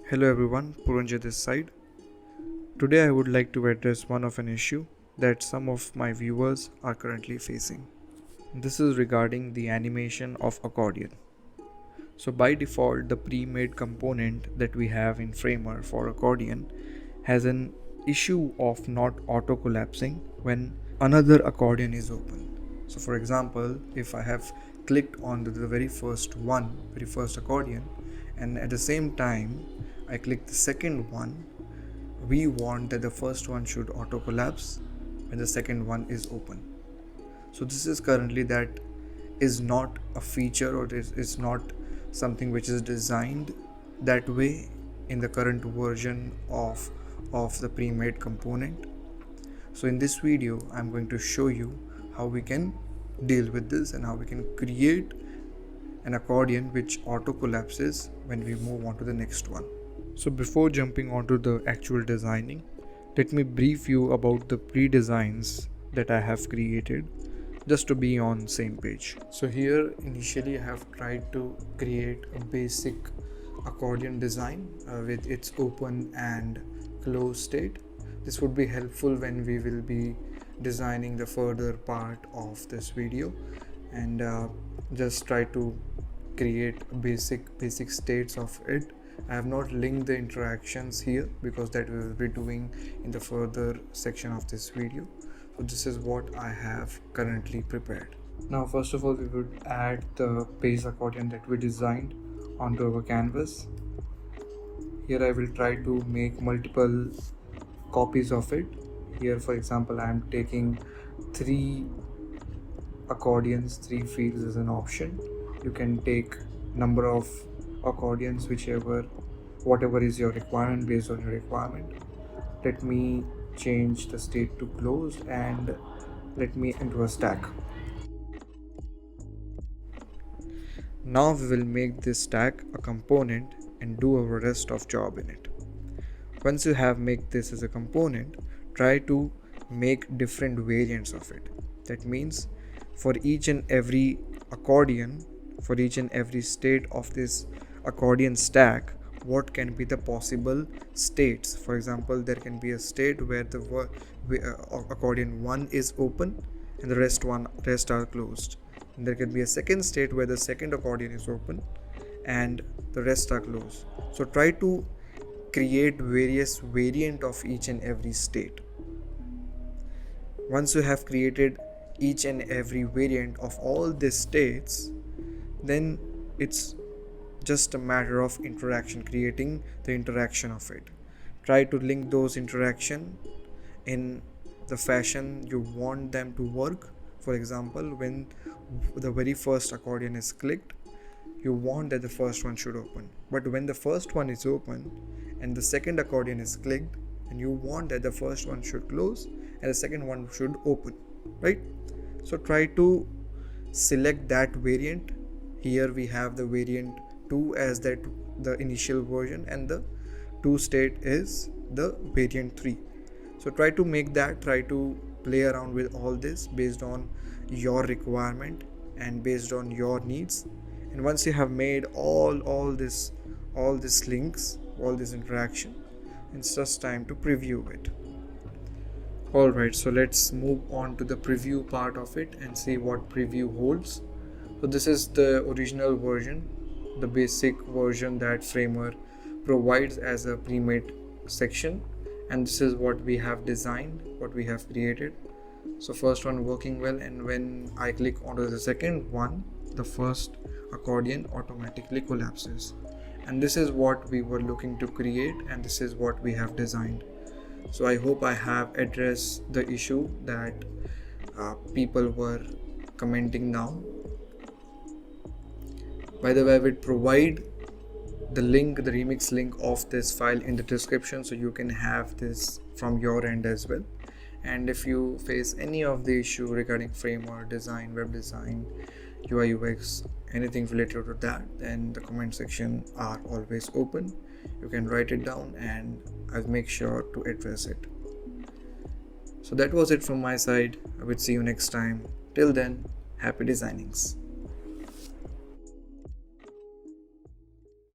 Hello everyone, Puranja this side. Today I would like to address one of an issue that some of my viewers are currently facing. This is regarding the animation of Accordion. So by default, the pre-made component that we have in Framer for Accordion has an issue of not auto-collapsing when another accordion is open. So for example, if I have clicked on the very first accordion, and at the same time I click the second one, we want that the first one should auto collapse when the second one is open. So this is currently that is not a feature, or is not something which is designed that way in the current version of the pre-made component. So in this video I'm going to show you how we can deal with this and how we can create an accordion which auto collapses when we move on to the next one. So before jumping onto the actual designing, let me brief you about the pre-designs that I have created just to be on same page. So here initially I have tried to create a basic accordion design with its open and closed state. This would be helpful when we will be designing the further part of this video, and just try to create basic states of it. I have not linked the interactions here because that we will be doing in the further section of this video. So this is what I have currently prepared. Now first of all, we would add the base accordion that we designed onto our canvas. Here I will try to make multiple copies of it. Here for example I am taking 3 accordions, 3 fields as an option. You can take number of accordions, whatever is your requirement, based on your requirement. Let me change the state to closed and let me into a stack. Now we will make this stack a component and do our rest of job in it. Once you have made this as a component, try to make different variants of it. That means for each and every accordion, for each and every state of this accordion stack, what can be the possible states. For example, there can be a state where the accordion 1 is open and the rest are closed. And there can be a second state where the second accordion is open and the rest are closed. So try to create various variant of each and every state. Once you have created each and every variant of all these states, then it's just a matter of interaction, creating the interaction of it. Try to link those interaction in the fashion you want them to work. For example, when the very first accordion is clicked, you want that the first one should open. But when the first one is open and the second accordion is clicked, and you want that the first one should close and the second one should open, right? So try to select that variant. Here we have the variant 2 as that the initial version, and the 2 state is the variant 3. So try to make that, try to play around with all this based on your requirement and based on your needs. And once you have made all these links, all this interaction, it's just time to preview it. Alright, so let's move on to the preview part of it and see what preview holds. So this is the original version, the basic version that Framer provides as a pre-made section, and this is what we have designed, what we have created. So first one working well, and when I click onto the second one, the first accordion automatically collapses. And this is what we were looking to create, and this is what we have designed. So I hope I have addressed the issue that people were commenting now. By the way, I will provide the link, the remix link of this file in the description, so you can have this from your end as well. And if you face any of the issue regarding Framer design, web design, UI UX, anything related to that, then the comment section are always open. You can write it down and I'll make sure to address it. So that was it from my side. I will see you next time. Till then, happy designings.